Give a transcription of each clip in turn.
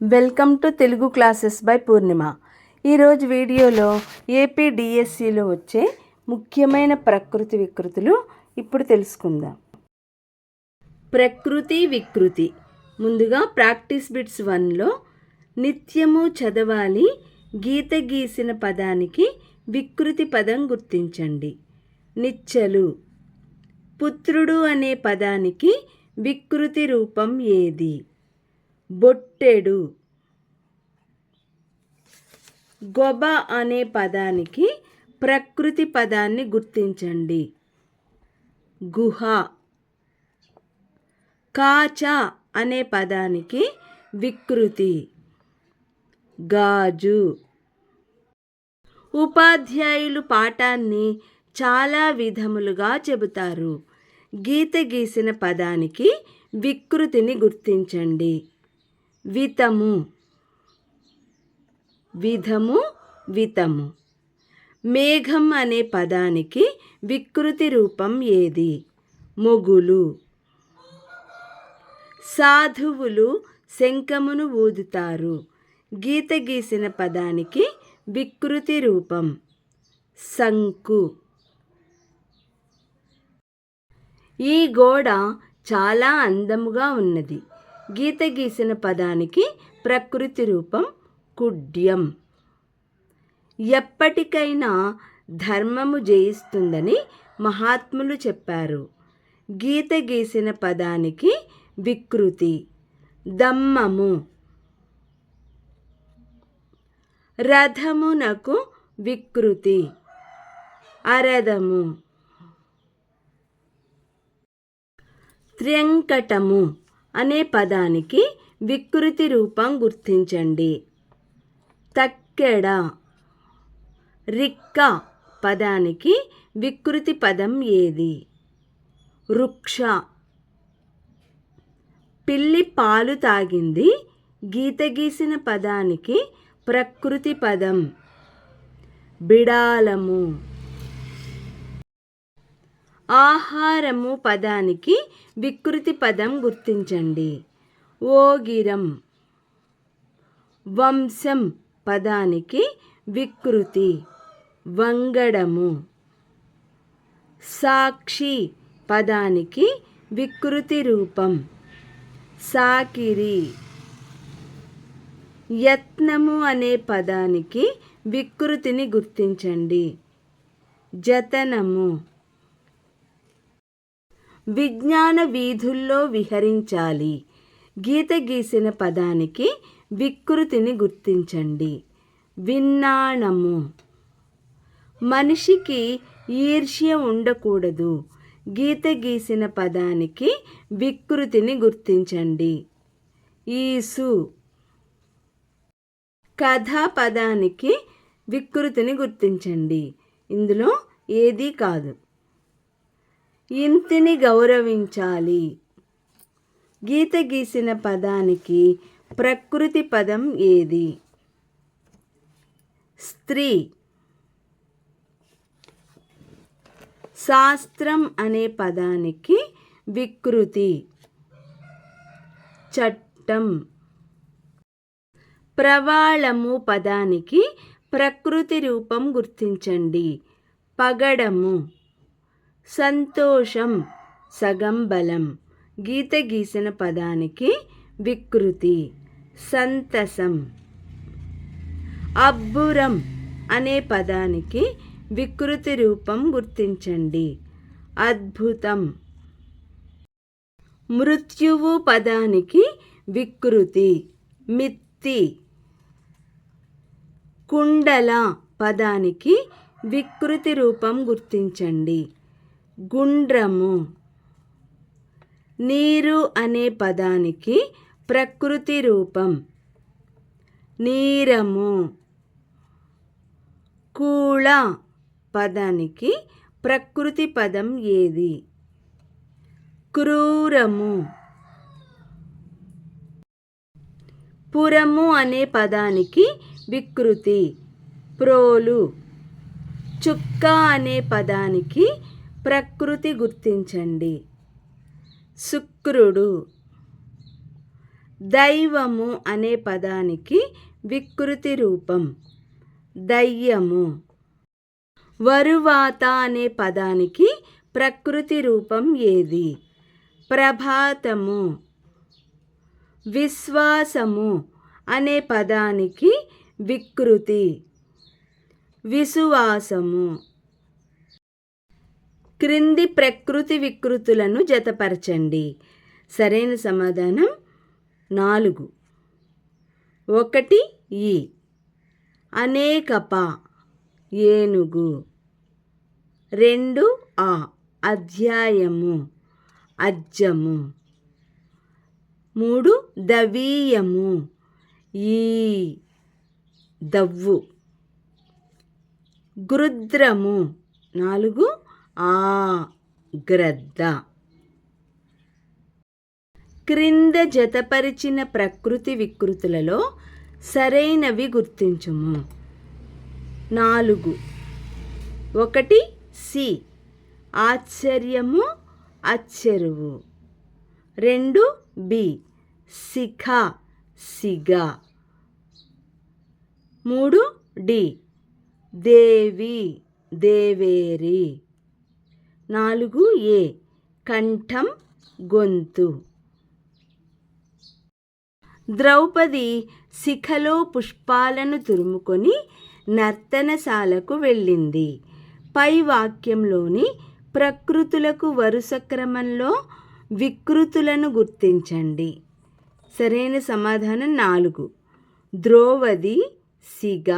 Welcome to Telugu classes by Purnima. ఈరోజు వీడియోలో AP డిఎస్సిలో వచ్చే ముఖ్యమైన ప్రకృతి వికృతులు ఇప్పుడు తెలుసుకుందాం. ప్రకృతి వికృతి. ముందుగా ప్రాక్టీస్ బిట్స్ 1లో నిత్యము చదవాలి గీత గీసిన పదానికి వికృతి పదం గుర్తించండి. నిచ్చలు. పుత్రుడు అనే పదానికి వికృతి రూపం ఏది? బొట్టెడు. గొబ అనే పదానికి ప్రకృతి పదాన్ని గుర్తించండి. గుహ. కాచ అనే పదానికి వికృతి గాజు. ఉపాధ్యాయులు పాఠాన్ని చాలా విధములుగా చెబుతారు. గీత గీసిన పదానికి వికృతిని గుర్తించండి. వితము. విధము వితము. మేఘం అనే పదానికి వికృతి రూపం ఏది? మొగులు. సాధువులు శంఖమును ఊదుతారు. గీత గీసిన పదానికి వికృతి రూపం శంకు. ఈ గోడ చాలా అందముగా ఉన్నది. గీత గీసిన పదానికి ప్రకృతి రూపం కుడ్యం. ఎప్పటికైనా ధర్మము జయిస్తుందని మహాత్ములు చెప్పారు. గీత గీసిన పదానికి వికృతి దమ్మము. రథమునకు వికృతి అరదము. త్ర్యంకటము అనే పదానికి వికృతి రూపం గుర్తించండి. తక్కెడ. రిక్క పదానికి వికృతి పదం ఏది? వృక్ష. పిల్లి పాలు తాగింది. గీత గీసిన పదానికి ప్రకృతి పదం బిడాలము. ఆహారము పదానికి వికృతి పదం గుర్తించండి. ఓగిరం. వంశం పదానికి వికృతి వంగడము. సాక్షి పదానికి వికృతి రూపం సాకిరి. యత్నము అనే పదానికి వికృతిని గుర్తించండి. జతనము. విజ్ఞాన వీధుల్లో విహరించాలి. గీత గీసిన పదానికి వికృతిని గుర్తించండి. విన్నాణము. మనిషికి ఈర్ష్య ఉండకూడదు. గీత గీసిన పదానికి వికృతిని గుర్తించండి. ఈసు. కథ పదానికి వికృతిని గుర్తించండి. ఇందులో ఏదీ కాదు. ఇంటిని గౌరవించాలి. గీత గీసిన పదానికి ప్రకృతి పదం ఏది? స్త్రీ. శాస్త్రం అనే పదానికి వికృతి చట్టం. ప్రవాళము పదానికి ప్రకృతి రూపం గుర్తించండి. పగడము. సంతోషం సగం బలం. గీత గీసిన పదానికి వికృతి సంతసం. అబ్బురం అనే పదానికి వికృతి రూపం గుర్తించండి. అద్భుతం. మృత్యువు పదానికి వికృతి మిత్తి. కుండల పదానికి వికృతి రూపం గుర్తించండి. గుండ్రము. నీరు అనే పదానికి ప్రకృతి రూపం నీరము. కూళ పదానికి ప్రకృతి పదం ఏది? క్రూరము. పురము అనే పదానికి వికృతి ప్రోలు. చుక్క అనే పదానికి ప్రకృతి గుర్తించండి. శుక్రుడు. దైవము అనే పదానికి వికృతి రూపం దయ్యము. వరువాత అనే పదానికి ప్రకృతి రూపం ఏది? ప్రభాతము. విశ్వాసము అనే పదానికి వికృతి విసువాసము. క్రింది ప్రకృతి వికృతులను జతపరచండి. సరైన సమాధానం 4. 1 ఈ అనేకప ఏనుగు. 2 ఆ అధ్యాయము అజ్జము. 3 దవీయము ఈ దవ్వు. గృద్రము. 4 ఆ గ్రద్ద. క్రింద జతపరిచిన ప్రకృతి వికృతులలో సరైనవి గుర్తించుము. 4. 1 సి ఆశ్చర్యము అచ్చెరువు. 2 బి శిఖ సిగ. 3 డి దేవి దేవేరి. 4 ఏ కంఠం గొంతు. ద్రౌపది శిఖలో పుష్పాలను తురుముకొని నర్తనశాలకు వెళ్ళింది. పై వాక్యంలోని ప్రకృతులకు వరుస క్రమంలో వికృతులను గుర్తించండి. సరైన సమాధానం 4. ద్రౌపది సిగ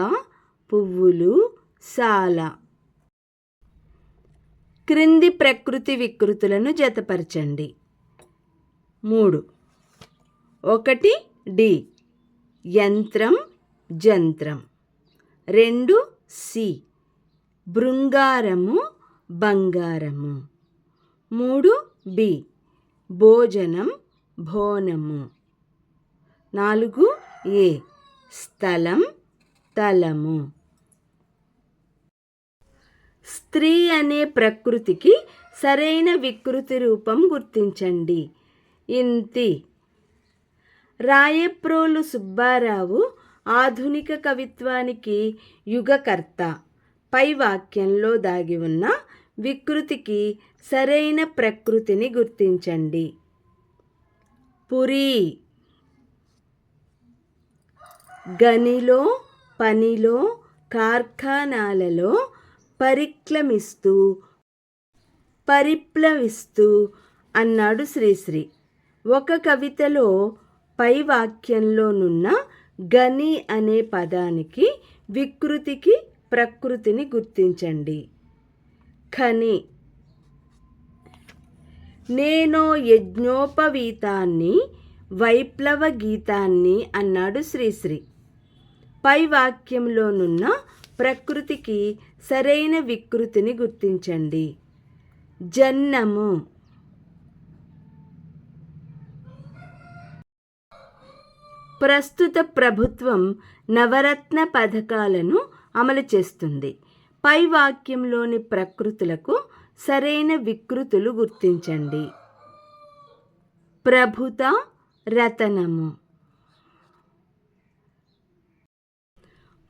పువ్వులు సాల. క్రింది ప్రకృతి వికృతులను జతపరచండి. 3. 1 డి యంత్రం జంత్రం. 2 సి బృంగారము బంగారము. 3 బి భోజనం భోనము. 4 ఏ స్థలం తలము. స్త్రీ అనే ప్రకృతికి సరైన వికృతి రూపం గుర్తించండి. ఇంతి. రాయప్రోలు సుబ్బారావు ఆధునిక కవిత్వానికి యుగకర్త. పై వాక్యంలో దాగి ఉన్న వికృతికి సరైన ప్రకృతిని గుర్తించండి. పురి. గనిలో పనిలో కార్ఖానాలలో పరిప్లవిస్తూ అన్నాడు శ్రీశ్రీ. ఒక కవితలో పై వాక్యంలోనున్న గని అనే పదానికి వికృతికి ప్రకృతిని గుర్తించండి. ఖని. నేనో యజ్ఞోపవీతాన్ని వైప్లవ గీతాన్ని అన్నాడు శ్రీశ్రీ. పై వాక్యంలోనున్న ప్రకృతికి సరైన వికృతిని గుర్తించండి. జన్నము. ప్రస్తుత ప్రభుత్వం నవరత్న పథకాలను అమలు చేస్తుంది. పై వాక్యంలోని ప్రకృతులకు సరైన వికృతులు గుర్తించండి. ప్రభుత రతనము.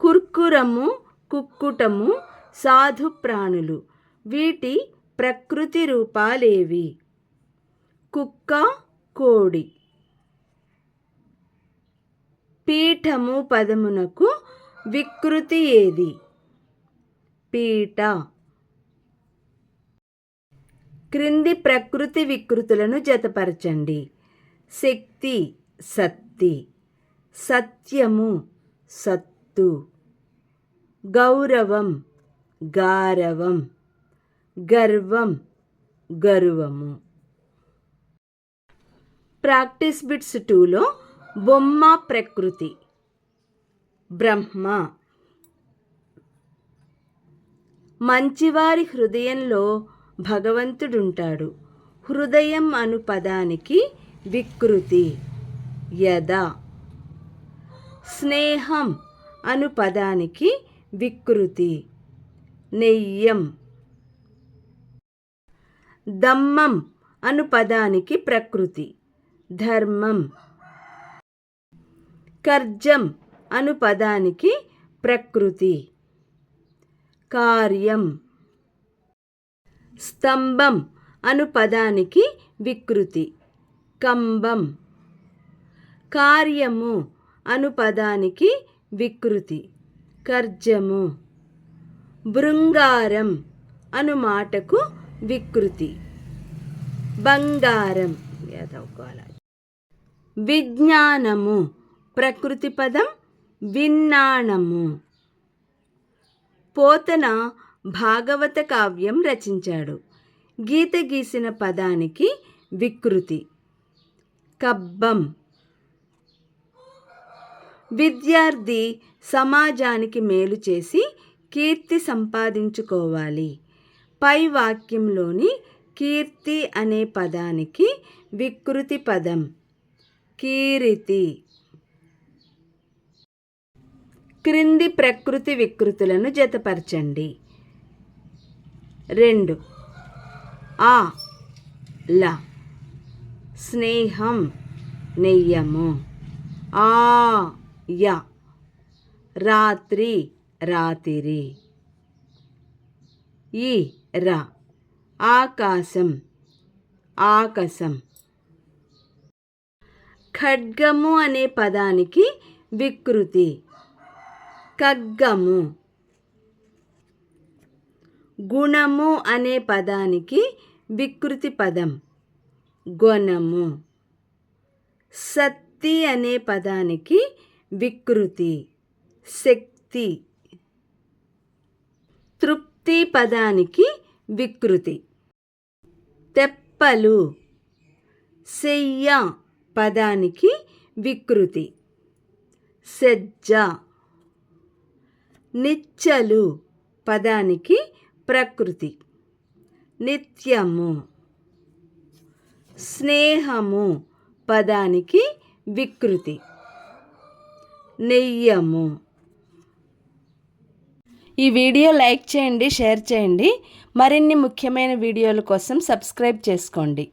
కుర్కురము కుక్కుటము సాధు ప్రాణులు. వీటి ప్రకృతి రూపాలేవి? కుక్క కోడి. పీఠము పదమునకు వికృతి ఏది? పీట. క్రింది ప్రకృతి వికృతులను జతపరచండి. శక్తి సత్తి. సత్యము సత్తు. గౌరవం గారవం. గర్వం గర్వము. ప్రాక్టీస్ బిట్స్ 2లో బొమ్మ ప్రకృతి. బ్రహ్మ. మంచివారి హృదయంలో భగవంతుడుంటాడు. హృదయం అను పదానికి వికృతి యద. స్నేహం అను పదానికి వికృతి నెయ్యం. దమ్మం అను పదానికి ప్రకృతి ధర్మం. కర్జం అను పదానికి ప్రకృతి కార్యం. స్తంభం అను పదానికి వికృతి కంబం. కార్యము అను పదానికి వికృతి కర్జము. బృంగారం అను మాటకు వికృతి బంగారం. విజ్ఞానము ప్రకృతి పదం విన్నాణము. పోతన భాగవత కావ్యం రచించాడు. గీత గీసిన పదానికి వికృతి కబ్బం. విద్యార్థి సమాజానికి మేలు చేసి కీర్తి సంపాదించుకోవాలి. పై వాక్యంలోని కీర్తి అనే పదానికి వికృతి పదం కీరితి. క్రింది ప్రకృతి వికృతులను జతపరచండి. 2 ఆ ల స్నేహం నెయ్యము. ఆ య రాత్రి రాతిరి. ఈ ర ఆకాశం ఆకాశం. ఖడ్గము అనే పదానికి వికృతి ఖడ్గము. గుణము అనే పదానికి వికృతి పదం గుణము. శక్తి అనే పదానికి వికృతి శక్తి. తృప్తి పదానికి వికృతి తెప్పలు. శయ్య పదానికి వికృతి సజ్జ. నిచ్చలు పదానికి ప్రకృతి నిత్యము. స్నేహము పదానికి వికృతి నెయ్యము. ఈ వీడియో లైక్ చేయండి, షేర్ చేయండి. మరిన్ని ముఖ్యమైన వీడియోల కోసం సబ్స్క్రైబ్ చేసుకోండి.